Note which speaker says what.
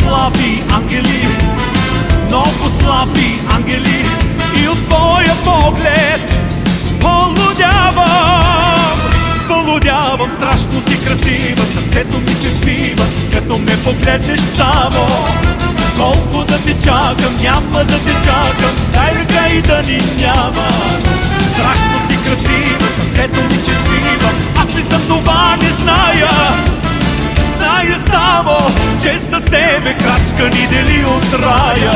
Speaker 1: слаби ангели, много слаби ангели, и от твоя поглед полудявам, страшно си красива, сърцето ми се свива, като ме погледнеш само. Колко да те чакам, няма да те чакам, дай ръка и да ни няма. Страшно си красива, сърцето ми се свива, аз ли съм това не зная. Зная само, че с тебе крачка ни дели от рая.